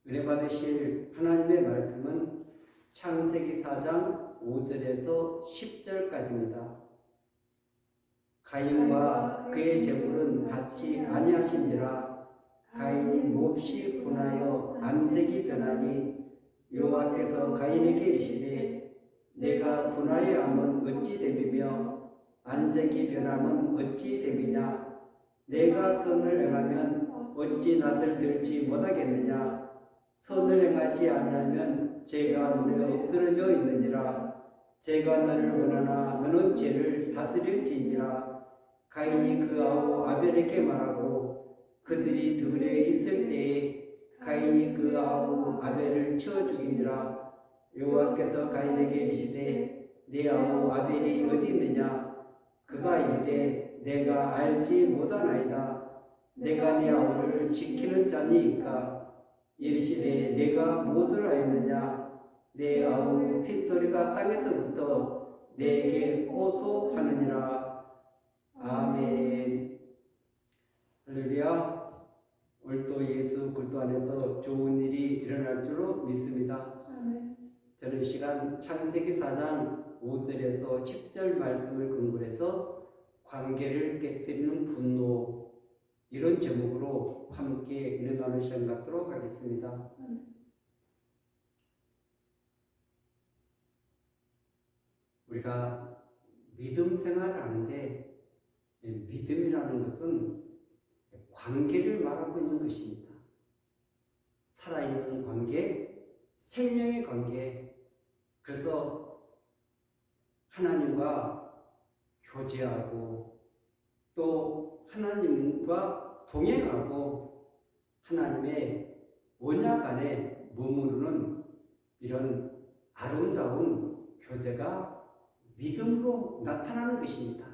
은혜 받으실 하나님의 말씀은 창세기 4장 5절에서 10절까지입니다. 가인과 그의 재물은 받지 아니하신지라 가인이 몹시 분하여 안색이 변하니 여호와께서 가인에게 이르시되 내가 분하여 함은 어찌 됨이며 안색이 변함은 어찌 됨이냐 내가 선을 행하면 어찌 낯을 들지 못하겠느냐 선을 행하지 아니하면 죄가 문에 엎드러져 있느니라 죄가 너를 원하나 너는 죄를 다스릴지니라 가인이 그 아우 아벨에게 말하고 그들이 들에 있을 때에 가인이 그 아우 아벨을 쳐 죽이니라 여호와께서 가인에게 이르시되 네 아우 아벨이 어디 있느냐 그가 이르되 내가 알지 못하나이다 내가 네 아우를 지키는 자니이까 이르시되 내가 무엇을 하였느냐 내 아우 핏소리가 땅에서부터 내게 호소하느니라. 아멘. 할렐루야. 오늘도 예수 그리스도 안에서 좋은 일이 일어날 줄로 믿습니다. 아멘. 저는 이 시간 창세기 4장 5절에서 10절 말씀을 근거로 해서 관계를 깨뜨리는 분노 이런 제목으로 함께 은혜 나누는 시간 갖도록 하겠습니다. 우리가 믿음 생활을 하는데 믿음이라는 것은 관계를 말하고 있는 것입니다. 살아있는 관계, 생명의 관계. 그래서 하나님과 교제하고 또 하나님과 동행하고 하나님의 언약 안에 머무르는 이런 아름다운 교제가 믿음으로 나타나는 것입니다.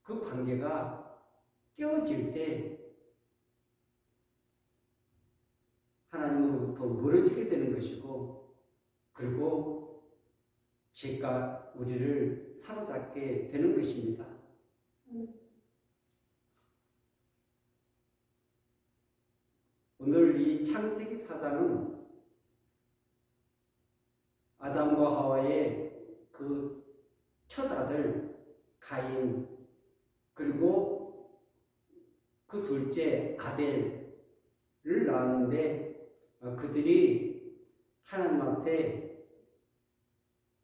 그 관계가 깨어질 때 하나님으로부터 멀어지게 되는 것이고 그리고 죄가 우리를 사로잡게 되는 것입니다. 오늘 이 창세기 4장은 아담과 하와의 그 첫 아들 가인 그리고 그 둘째 아벨을 낳았는데 그들이 하나님 앞에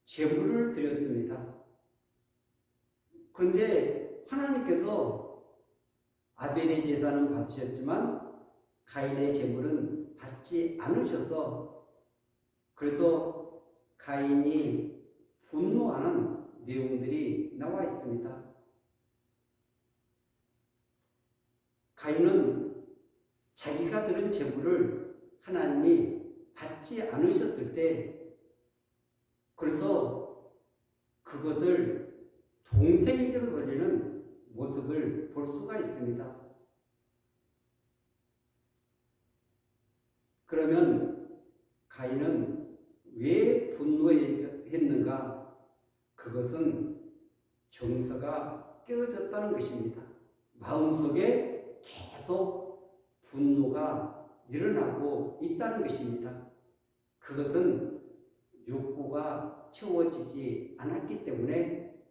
제물을 드렸습니다. 그런데 하나님께서 아벨의 제사는 받으셨지만 가인의 제물은 받지 않으셔서 그래서 가인이 분노하는 내용들이 나와 있습니다. 가인은 자기가 드린 제물을 하나님이 받지 않으셨을 때 그래서 그것을 동생에게로 돌리는 모습을 볼 수가 있습니다. 그러면 가인은 왜 분노했는가? 그것은 정서가 깨어졌다는 것입니다. 마음속에 계속 분노가 일어나고 있다는 것입니다. 그것은 욕구가 채워지지 않았기 때문에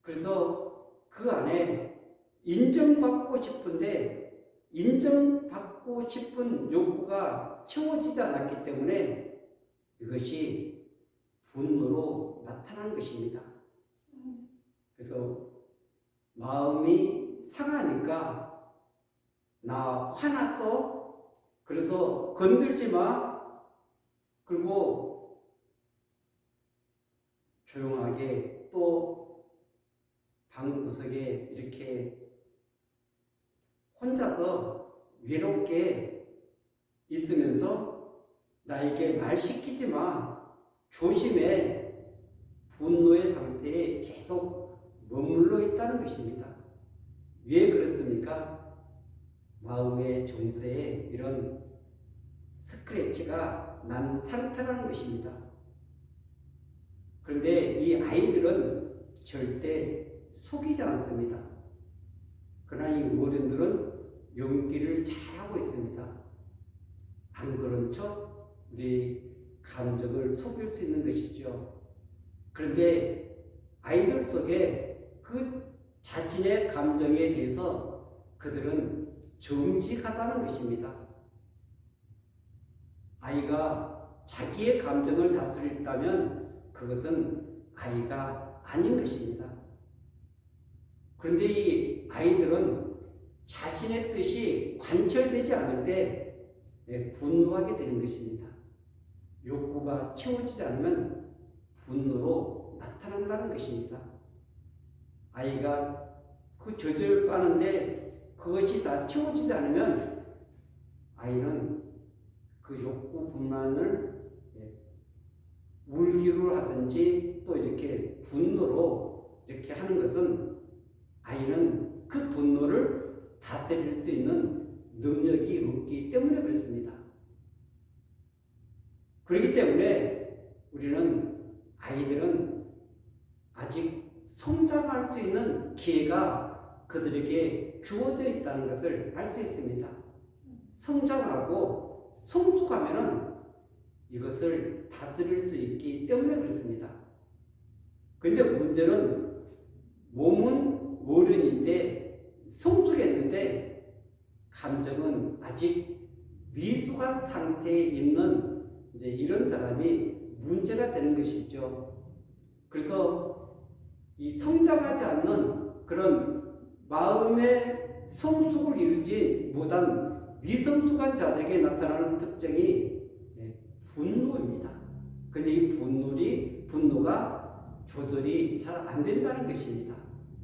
그래서 그 안에 인정받고 싶은데 인정받고 싶은 욕구가 채워지지 않았기 때문에 이것이 분노로 나타난 것입니다. 그래서 마음이 상하니까 나 화났어? 그래서 건들지 마. 그리고 조용하게 또 방구석에 이렇게 혼자서 외롭게 있으면서 나에게 말 시키지 마. 조심해. 분노의 상태에 계속 머물러 있다는 것입니다. 왜 그렇습니까? 마음의 정서에 이런 스크래치가 난 상태라는 것입니다. 그런데 이 아이들은 절대 속이지 않습니다. 그러나 이 어른들은 연기를 잘하고 있습니다. 안 그런 척 우리 감정을 속일 수 있는 것이죠. 그런데 아이들 속에 그 자신의 감정에 대해서 그들은 정직하다는 것입니다. 아이가 자기의 감정을 다스린다면 그것은 아이가 아닌 것입니다. 그런데 이 아이들은 자신의 뜻이 관철되지 않을 때 분노하게 되는 것입니다. 욕구가 채워지지 않으면 분노로 나타난다는 것입니다. 아이가 그 젖을 빠는데 그것이 다 채워지지 않으면 아이는 그 욕구 분만을 울기로 하든지 또 이렇게 분노로 이렇게 하는 것은 아이는 그 분노를 다스릴 수 있는 능력이 없기 때문에 그렇습니다. 그렇기 때문에 우리는 아이들은 아직 성장할 수 있는 기회가 그들에게 주어져 있다는 것을 알 수 있습니다. 성장하고 성숙하면은 이것을 다스릴 수 있기 때문에 그렇습니다. 그런데 문제는 몸은 어른인데 성숙했는데 감정은 아직 미숙한 상태에 있는 이제 이런 사람이 문제가 되는 것이죠. 그래서 이 성장하지 않는 그런 마음의 성숙을 이루지 못한 미성숙한 자들에게 나타나는 특징이 분노입니다. 근데 이 분노가 조절이 잘 안 된다는 것입니다.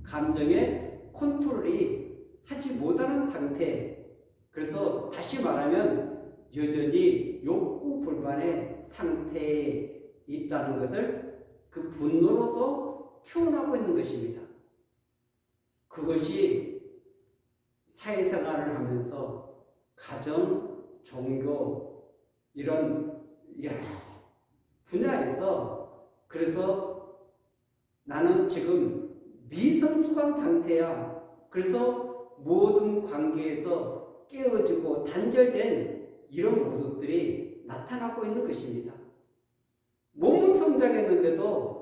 감정의 컨트롤이 하지 못하는 상태. 그래서 다시 말하면 여전히 욕구 불만의 상태에 있다는 것을 그 분노로도 표현하고 있는 것입니다. 그것이 사회생활을 하면서 가정, 종교 이런 여러 분야에서 그래서 나는 지금 미성숙한 상태야. 그래서 모든 관계에서 깨어지고 단절된 이런 모습들이 나타나고 있는 것입니다. 몸은 성장했는데도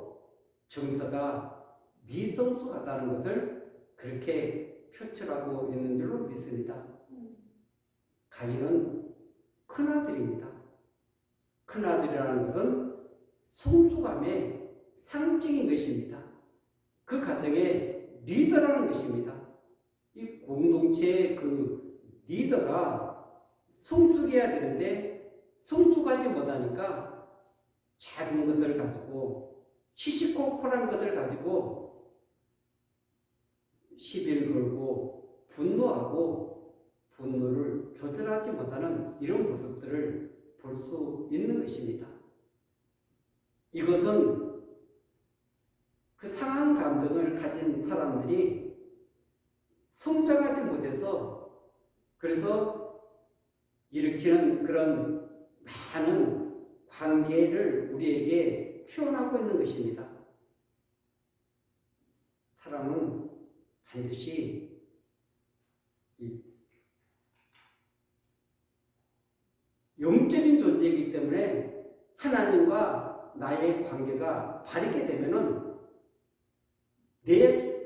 정서가 미성숙하다는 것을 그렇게 표출하고 있는 줄로 믿습니다. 가인은 큰아들입니다. 큰아들이라는 것은 성숙함의 상징인 것입니다. 그 가정의 리더라는 것입니다. 이 공동체의 그 리더가 성숙해야 되는데 성숙하지 못하니까 작은 것을 가지고 시시콜콜한 것을 가지고 시비를 걸고 분노하고 분노를 조절하지 못하는 이런 모습들을 볼 수 있는 것입니다. 이것은 그 상한 감정을 가진 사람들이 성장하지 못해서 그래서 일으키는 그런 많은 관계를 우리에게 표현하고 있는 것입니다. 사람은 반드시 영적인 존재이기 때문에 하나님과 나의 관계가 바르게 되면은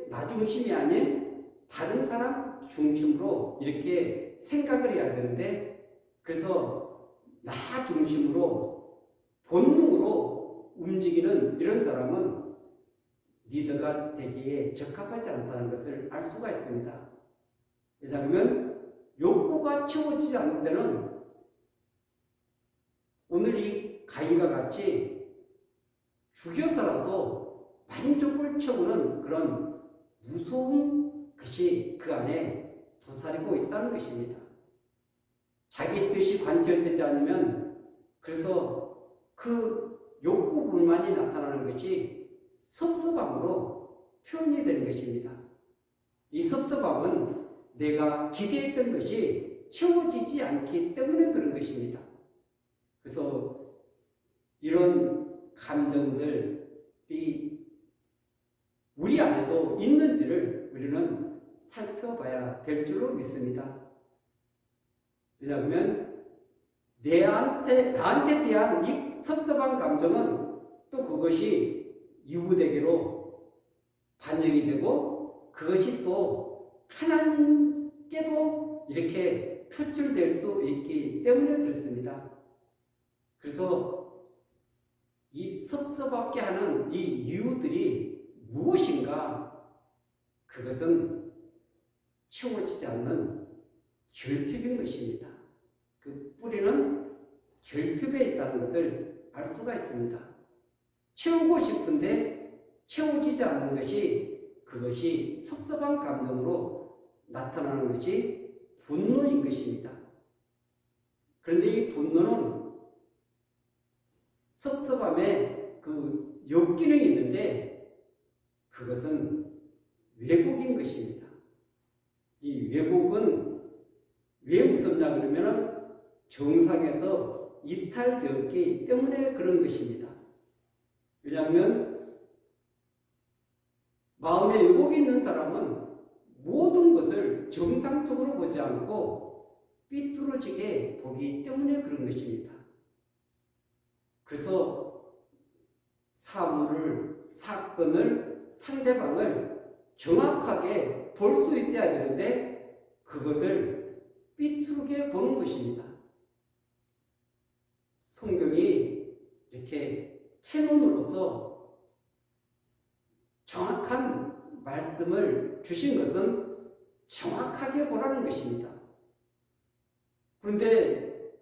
나 중심이 아닌 다른 사람 중심으로 이렇게 생각을 해야 되는데 그래서 나 중심으로 본능으로 움직이는 이런 사람은 리더가 되기에 적합하지 않다는 것을 알 수가 있습니다. 왜냐하면 욕구가 채워지지 않는 데는 오늘 이 가인과 같이 죽여서라도 만족을 채우는 그런 무서운 것이 그 안에 도사리고 있다는 것입니다. 자기 뜻이 관철되지 않으면 그래서 그 욕구 불만이 나타나는 것이 섭섭함으로 표현이 되는 것입니다. 이 섭섭함은 내가 기대했던 것이 채워지지 않기 때문에 그런 것입니다. 그래서 이런 감정들이 우리 안에도 있는지를 우리는 살펴봐야 될 줄로 믿습니다. 왜냐하면 나한테 대한 이 섭섭한 감정은 또 그것이 유구되기로 반영이 되고 그것이 또 하나님께도 이렇게 표출될 수 있기 때문에 그렇습니다. 그래서 이 섭섭하게 하는 이 이유들이 무엇인가? 그것은 채워지지 않는 결핍인 것입니다. 그 뿌리는 결핍에 있다는 것을 알 수가 있습니다. 채우고 싶은데 채워지지 않는 것이 그것이 섭섭한 감정으로 나타나는 것이 분노인 것입니다. 그런데 이 분노는 섭섭함에 그 역기능이 있는데 그것은 왜곡인 것입니다. 이 왜곡은 왜 무섭냐 그러면은 정상에서 이탈되었기 때문에 그런 것입니다. 왜냐하면 마음에 왜곡이 있는 사람은 모든 것을 정상적으로 보지 않고 삐뚤어지게 보기 때문에 그런 것입니다. 그래서 사건을, 상대방을 정확하게 볼 수 있어야 되는데 그것을 삐뚤게 보는 것입니다. 성경이 이렇게 캐논으로서 정확한 말씀을 주신 것은 정확하게 보라는 것입니다. 그런데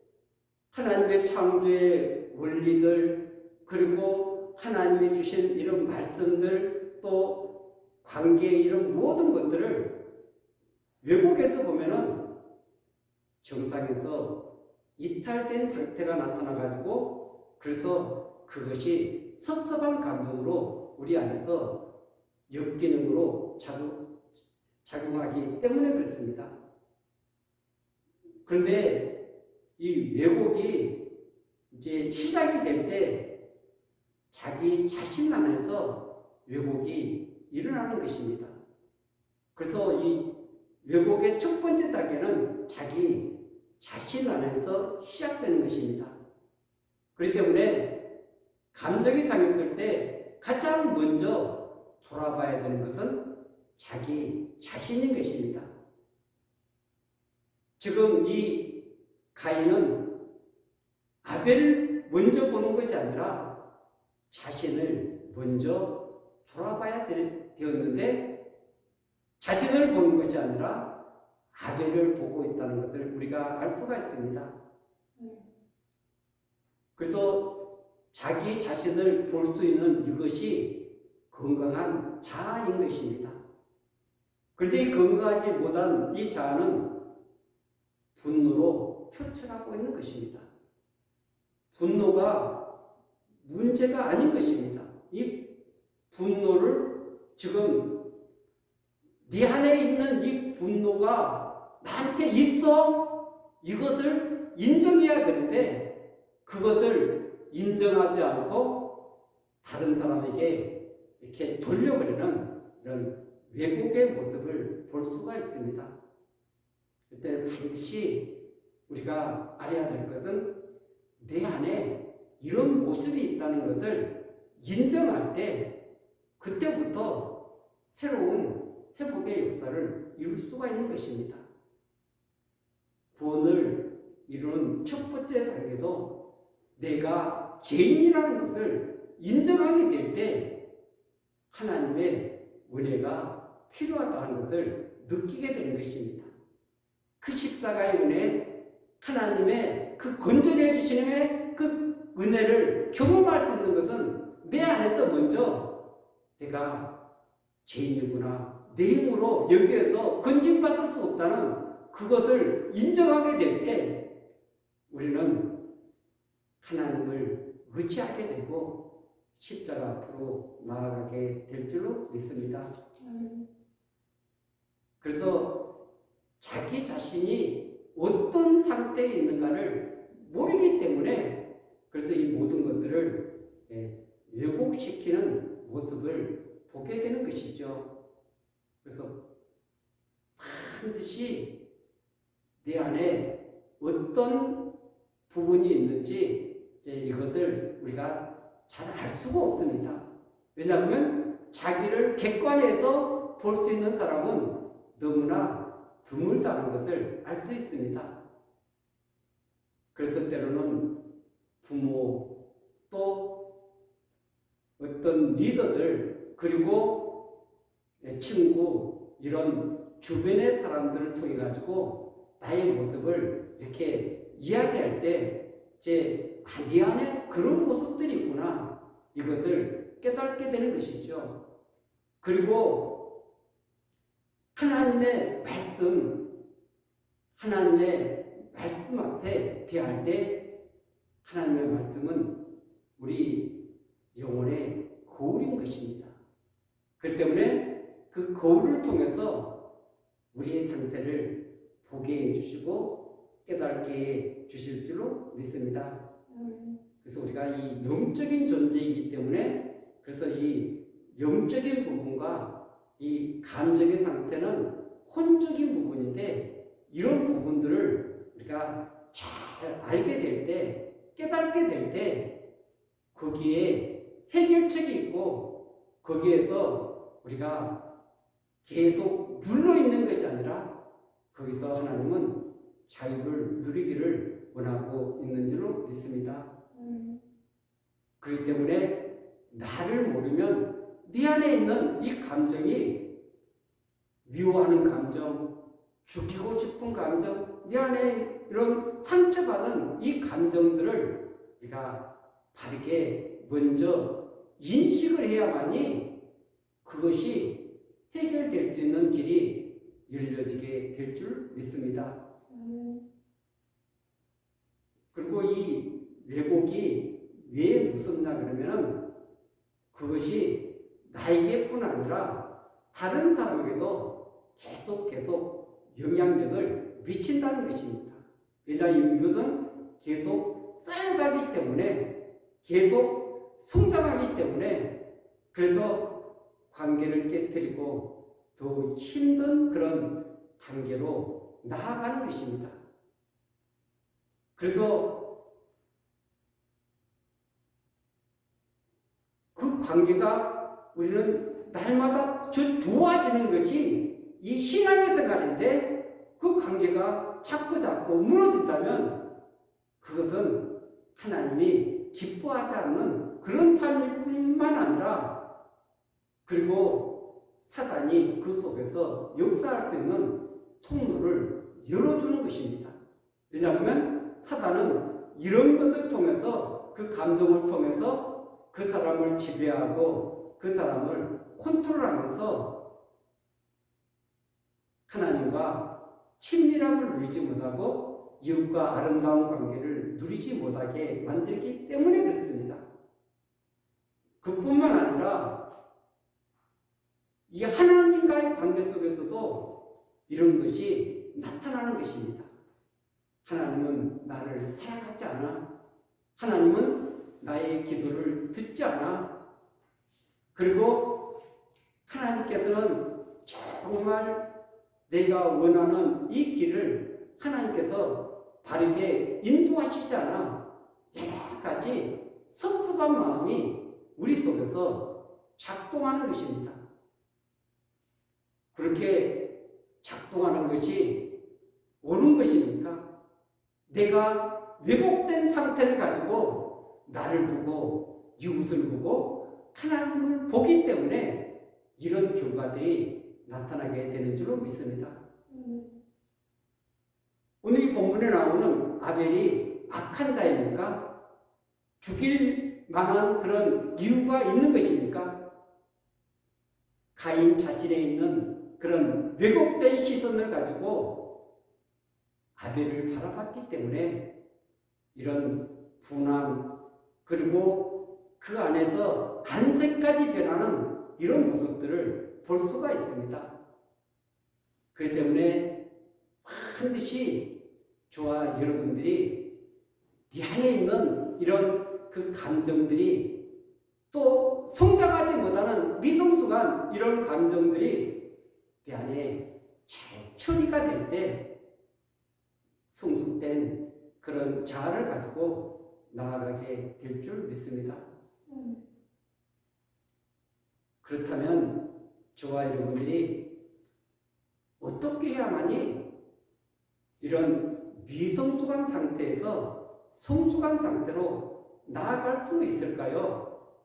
하나님의 창조의 원리들 그리고 하나님이 주신 이런 말씀들 또 관계의 이런 모든 것들을 왜곡해서 보면은 정상에서 이탈된 상태가 나타나가지고 그래서 그것이 섭섭한 감정으로 우리 안에서 역기능으로 작용하기 때문에 그렇습니다. 그런데 이 왜곡이 이제 시작이 될 때 자기 자신 안에서 왜곡이 일어나는 것입니다. 그래서 이 왜곡의 첫 번째 단계는 자기 자신 안에서 시작되는 것입니다. 그렇기 때문에 감정이 상했을 때 가장 먼저 돌아봐야 되는 것은 자기 자신인 것입니다. 지금 이 가인은 아벨을 먼저 보는 것이 아니라 자신을 먼저 돌아봐야 되었는데 자신을 보는 것이 아니라 아벨을 보고 있다는 것을 우리가 알 수가 있습니다. 그래서 자기 자신을 볼 수 있는 이것이 건강한 자아인 것입니다. 그런데 이 건강하지 못한 이 자아는 분노로 표출하고 있는 것입니다. 분노가 문제가 아닌 것입니다. 이 분노를 지금 네 안에 있는 이 분노가 나한테 있어 이것을 인정해야 되는데 그것을 인정하지 않고 다른 사람에게 이렇게 돌려버리는 이런 왜곡의 모습을 볼 수가 있습니다. 그때 반드시 우리가 알아야 될 것은 내 안에 이런 모습이 있다는 것을 인정할 때 그때부터 새로운 회복의 역사를 이룰 수가 있는 것입니다. 구원을 이루는 첫 번째 단계도 내가 죄인이라는 것을 인정하게 될 때 하나님의 은혜가 필요하다는 것을 느끼게 되는 것입니다. 그 십자가의 은혜, 하나님의 그 건전해 주시는 그 은혜를 경험할 수 있는 것은 내 안에서 먼저 내가 죄인이구나, 내 힘으로 여기에서 건진받을 수 없다는 그것을 인정하게 될 때 우리는 하나님을 의지하게 되고 십자가 앞으로 나아가게 될 줄로 믿습니다. 그래서 자기 자신이 어떤 상태에 있는가를 모르기 때문에 그래서 이 모든 것들을 왜곡시키는 모습을 보게 되는 것이죠. 그래서 반드시 내 안에 어떤 부분이 있는지 이제 이것을 우리가 잘 알 수가 없습니다. 왜냐하면 자기를 객관해서 볼 수 있는 사람은 너무나 드물다는 것을 알 수 있습니다. 그래서 때로는 부모 또 어떤 리더들 그리고 친구 이런 주변의 사람들을 통해 가지고 나의 모습을 이렇게 이야기할 때 네 안에 그런 모습들이 있구나 이것을 깨닫게 되는 것이죠. 그리고 하나님의 말씀 앞에 대할 때 하나님의 말씀은 우리 영혼의 거울인 것입니다. 그렇기 때문에 그 거울을 통해서 우리의 상태를 보게 해주시고 깨닫게 해주실 줄로 믿습니다. 그래서 우리가 이 영적인 존재이기 때문에 그래서 이 영적인 부분과 이 감정의 상태는 혼적인 부분인데 이런 부분들을 우리가 잘 알게 될 때, 깨닫게 될 때 거기에 해결책이 있고 거기에서 우리가 계속 눌러있는 것이 아니라 거기서 하나님은 자유를 누리기를 원하고 있는 줄로 믿습니다. 그렇기 때문에 나를 모르면 네 안에 있는 이 감정이 미워하는 감정, 죽이고 싶은 감정, 네 안에 이런 상처받은 이 감정들을 우리가 바르게 먼저 인식을 해야만이 그것이 해결될 수 있는 길이 열려지게 될 줄 믿습니다. 그리고 이 왜곡이 왜 무섭냐 그러면은 그것이 나에게뿐 아니라 다른 사람에게도 계속 영향력을 미친다는 것입니다. 왜냐하면 이것은 계속 쌓여가기 때문에 계속 성장하기 때문에 그래서 관계를 깨뜨리고 더 힘든 그런 단계로 나아가는 것입니다. 그래서 그 관계가 우리는 날마다 좋아지는 것이 이 신앙의 생활인데 그 관계가 자꾸 무너진다면 그것은 하나님이 기뻐하지 않는 그런 삶일 뿐만 아니라 그리고 사단이 그 속에서 역사할 수 있는 통로를 열어주는 것입니다. 왜냐하면 사단은 이런 것을 통해서 그 감정을 통해서 그 사람을 지배하고 그 사람을 컨트롤하면서 하나님과 친밀함을 누리지 못하고 이웃과 아름다운 관계를 누리지 못하게 만들기 때문에 그렇습니다. 그뿐만 아니라 이 하나님과의 관계 속에서도 이런 것이 나타나는 것입니다. 하나님은 나를 사랑하지 않아. 하나님은 나의 기도를 듣지 않아. 그리고 하나님께서는 정말 내가 원하는 이 길을 하나님께서 바르게 인도하시지 않아. 여러 가지 섭섭한 마음이 우리 속에서 작동하는 것입니다. 그렇게 작동하는 것이 옳은 것입니까? 내가 왜곡된 상태를 가지고 나를 보고 이웃을 보고 하나님을 보기 때문에 이런 결과들이 나타나게 되는 줄로 믿습니다. 오늘 이 본문에 나오는 아벨이 악한 자입니까? 죽일 만한 그런 이유가 있는 것입니까? 가인 자신에 있는 그런 왜곡된 시선을 가지고 아벨을 바라봤기 때문에 이런 분함 그리고 그 안에서 안색까지 변하는 이런 모습들을 볼 수가 있습니다. 그렇기 때문에 반드시 저와 여러분들이 네 안에 있는 이런 그 감정들이 또 성장하지 못하는 미성숙한 이런 감정들이 내 안에 잘 처리가 될 때 성숙된 그런 자아를 가지고 나아가게 될 줄 믿습니다. 그렇다면 저와 여러분들이 어떻게 해야만이 이런 미성숙한 상태에서 성숙한 상태로 나아갈 수 있을까요?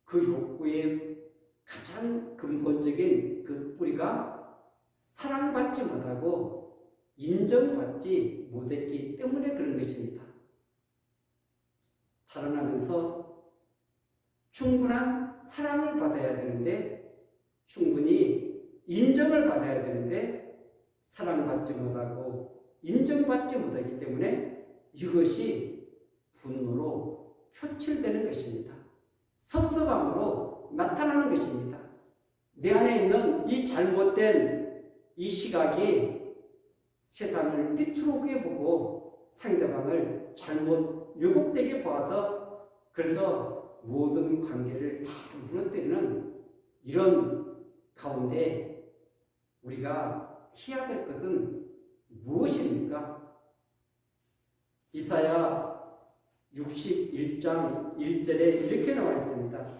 그 욕구의 가장 근본적인 그 뿌리가 사랑받지 못하고 인정받지 못했기 때문에 그런 것입니다. 자라나면서 충분한 사랑을 받아야 되는데, 충분히 인정을 받아야 되는데 사랑받지 못하고 인정받지 못하기 때문에 이것이 분노로 표출되는 것입니다. 섭섭함으로 나타나는 것입니다. 내 안에 있는 이 잘못된 이 시각이 세상을 삐뚤게 보고 상대방을 잘못 왜곡되게 봐서 그래서 모든 관계를 다 무너뜨리는 이런 가운데 우리가 해야 될 것은 무엇입니까? 이사야 61장 1절에 이렇게 나와 있습니다.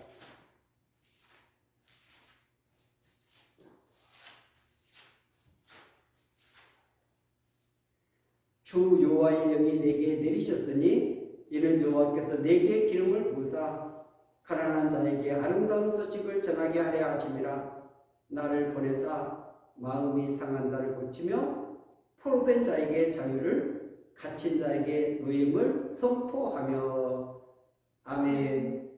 주 여호와의 영이 내게 내리셨으니 이는 여호와께서 내게 기름을 부으사 가난한 자에게 아름다운 소식을 전하게 하려 하심이라. 나를 보내사 마음이 상한 자를 고치며 포로된 자에게 자유를, 갇힌 자에게 노임을 선포하며. 아멘.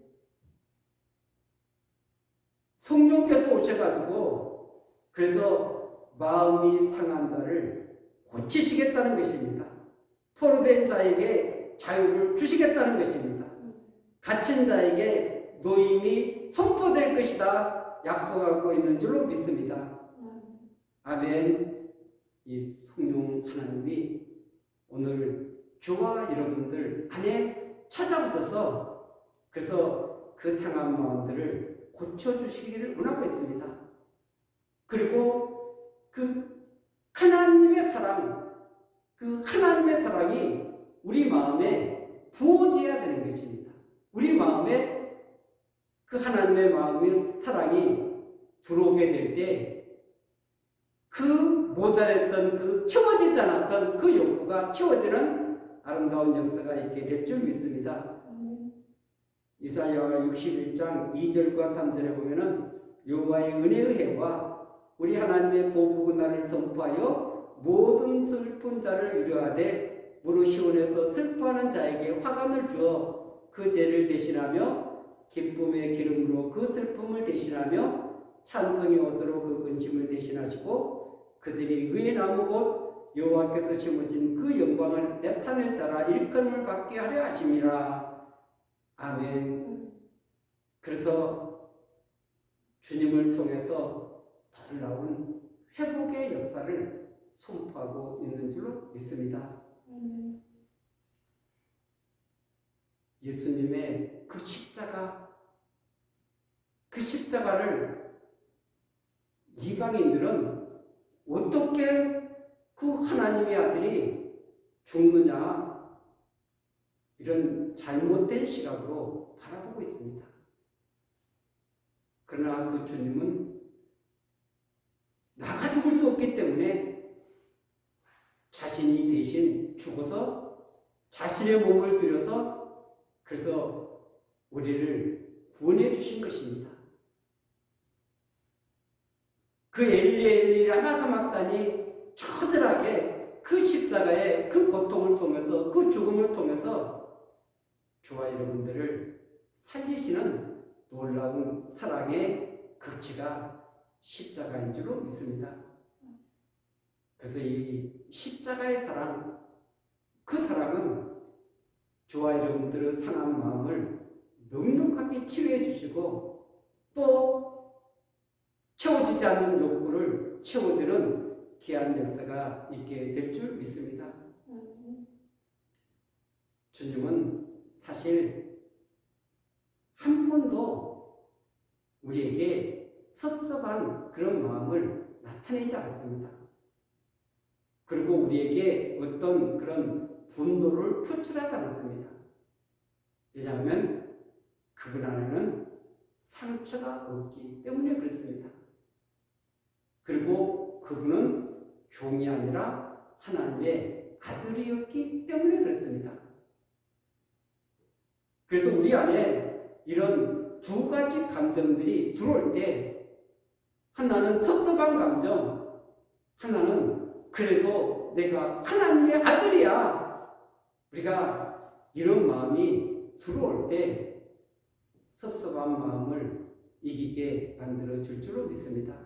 성령께서 오셔가지고 그래서 마음이 상한 자를 고치시겠다는 것입니다. 포로된 자에게 자유를 주시겠다는 것입니다. 갇힌 자에게 노임이 선포될 것이다 약속하고 있는 줄로 믿습니다. 아멘. 이 성령 하나님이 오늘 저와 여러분들 안에 찾아오셔서 그래서 그 상한 마음들을 고쳐주시기를 원하고 있습니다. 그리고 그 하나님의 사랑, 그 하나님의 사랑이 우리 마음에 부어져야 되는 것입니다. 우리 마음에 그 하나님의 마음의 사랑이 들어오게 될 때 그 모자랐던 그 채워지지 않았던 그 욕구가 채워지는 아름다운 역사가 있게 될 줄 믿습니다. 이사야 61장 2절과 3절에 보면은 여호와의 은혜의 해와 우리 하나님의 보복의 날을 선포하여 모든 슬픈 자를 위로하되 무릇 시온에서 슬퍼하는 자에게 화관을 주어 그 죄를 대신하며 기쁨의 기름으로 그 슬픔을 대신하며 찬송의 옷으로 그 근심을 대신하시고 그들이 의의 나무 곧 여호와께서 심으신 그 영광을 나타낼 자라 일컬음을 받게 하려 하심이라. 아멘. 그래서 주님을 통해서 놀라운 회복의 역사를 선포하고 있는 줄로 믿습니다. 예수님의 그 십자가를 이방인들은 어떻게 그 하나님의 아들이 죽느냐 이런 잘못된 시각으로 바라보고 있습니다. 그러나 그 주님은 나가 죽을 수 없기 때문에 자신이 대신 죽어서 자신의 몸을 들여서 그래서 우리를 구원해 주신 것입니다. 그 엘리 엘리 라마 사박다니 처절하게 그 십자가의 그 고통을 통해서 그 죽음을 통해서 저와 여러분들을 살리시는 놀라운 사랑의 극치가 십자가인 줄로 믿습니다. 그래서 이 십자가의 사랑, 그 사랑은 저와 여러분들의 상한 마음을 넉넉하게 치유해 주시고 또 채워지지 않는 욕구를 채워드는 귀한 역사가 있게 될 줄 믿습니다. 주님은 사실 한 번도 우리에게 섭섭한 그런 마음을 나타내지 않습니다. 그리고 우리에게 어떤 그런 분노를 표출하지 않습니다. 왜냐하면 그분 안에는 상처가 없기 때문에 그렇습니다. 그리고 그분은 종이 아니라 하나님의 아들이었기 때문에 그렇습니다. 그래서 우리 안에 이런 두 가지 감정들이 들어올 때 하나는 섭섭한 감정, 하나는 그래도 내가 하나님의 아들이야. 우리가 이런 마음이 들어올 때 섭섭한 마음을 이기게 만들어줄 줄로 믿습니다.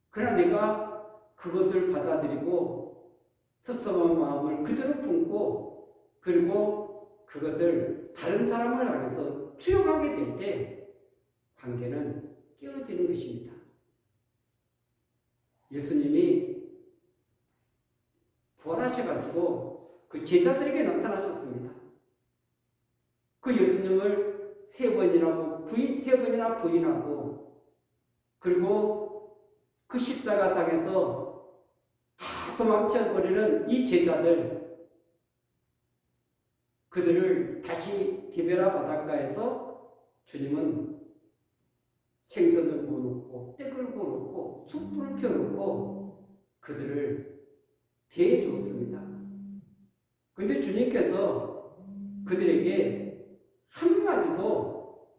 그러나 내가 그것을 받아들이고 섭섭한 마음을 그대로 품고 그리고 그것을 다른 사람을 향해서 투영하게 될 때 관계는 깨어지는 것입니다. 예수님이 부활하셔가지고 그 제자들에게 나타나셨습니다. 그 예수님을 세 번이나 부인하고 그리고 그 십자가상에서 다 도망쳐버리는 이 제자들, 그들을 다시 디베라 바닷가에서 주님은 생선을 구워놓고 떼를 구워놓고 숯불을 펴놓고 그들을 대해주었습니다. 그런데 주님께서 그들에게 한마디도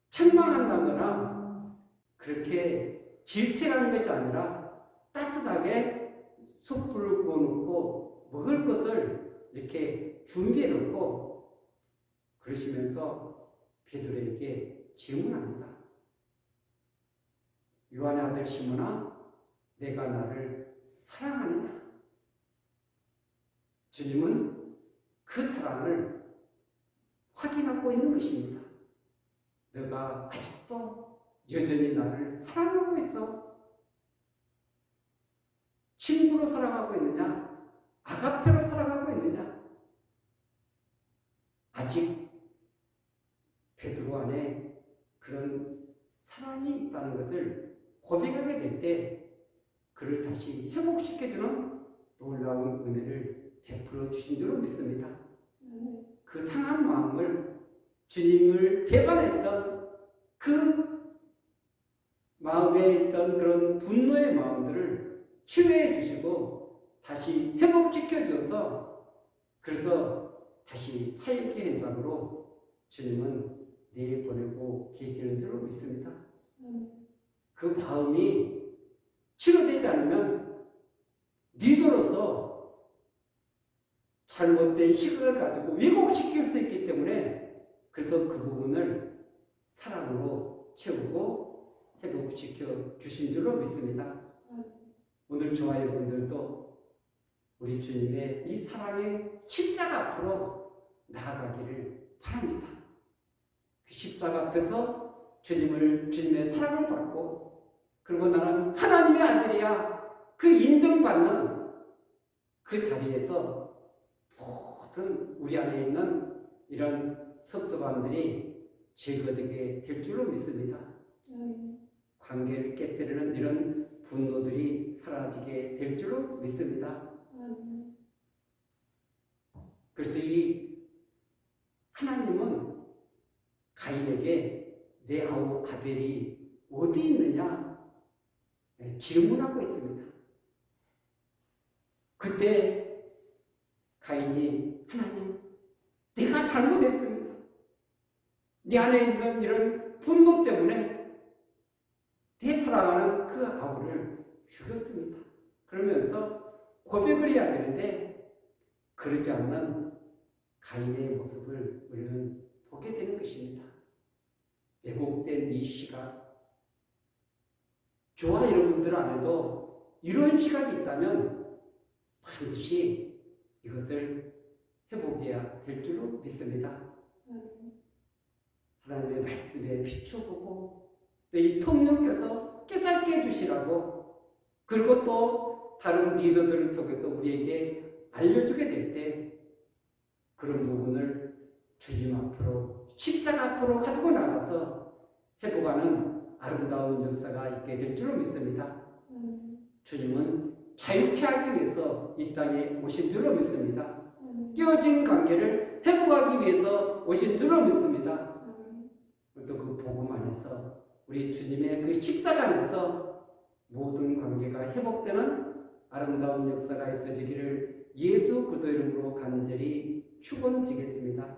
책망한다거나 그렇게 질책하는 것이 아니라 따뜻하게 숯불을 구워놓고 먹을 것을 이렇게 준비해놓고 그러시면서 베드로에게 질문합니다. 요한의 아들 시몬아, 내가 나를 사랑하느냐? 주님은 그 사랑을 확인하고 있는 것입니다. 너가 아직도 여전히 나를 사랑하고 있어? 친구로 사랑하고 있느냐? 아가페로 사랑하고 있느냐? 아직 베드로 안에 그런 사랑이 있다는 것을 고백하게 될 때 그를 다시 회복시켜주는 놀라운 은혜를 베풀어 주신 줄로 믿습니다. 그 상한 마음을 주님을 배반했던 그 마음에 있던 그런 분노의 마음들을 치유해 주시고 다시 회복시켜 줘서 그래서 다시 사역의 현장으로 주님은 내보내고 계시는 줄로 믿습니다. 그 마음이 치료되지 않으면 리더로서 잘못된 시각을 가지고 왜곡시킬 수 있기 때문에 그래서 그 부분을 사랑으로 채우고 회복시켜 주신 줄로 믿습니다. 오늘 저와 여러분들도 우리 주님의 이 사랑의 십자가 앞으로 나아가기를 바랍니다. 그 십자가 앞에서 주님의 사랑을 받고 그리고 나는 하나님의 아들이야 그 인정받는 그 자리에서 모든 우리 안에 있는 이런 섭섭함들이 제거되게 될 줄로 믿습니다. 관계를 깨뜨리는 이런 분노들이 사라지게 될 줄로 믿습니다. 그래서 이 하나님은 가인에게 내 아우 아벨이 어디 있느냐 질문하고 있습니다. 그때 가인이 하나님, 내가 잘못했습니다. 내 안에 있는 이런 분노 때문에 내 사랑하는 그 아우를 죽였습니다. 그러면서 고백을 해야 되는데 그러지 않는 가인의 모습을 우리는 보게 되는 것입니다. 왜곡된 이 시각, 저와 여러분들 안에도 이런 시각이 있다면 반드시 이것을 회복해야 될 줄로 믿습니다. 하나님의 말씀에 비춰보고 또 이 성령께서 깨닫게 해주시라고 그리고 또 다른 리더들을 통해서 우리에게 알려주게 될 때 그런 부분을 주님 앞으로 십자가 앞으로 가지고 나가서 회복하는 아름다운 역사가 있게 될 줄로 믿습니다. 주님은 자유케 하기 위해서 이 땅에 오신 줄로 믿습니다. 깨어진 관계를 회복하기 위해서 오신 줄로 믿습니다. 또 그 복음 안에서 우리 주님의 그 십자가 안에서 모든 관계가 회복되는 아름다운 역사가 있어지기를 예수 그리스도 이름으로 간절히 축원드리겠습니다.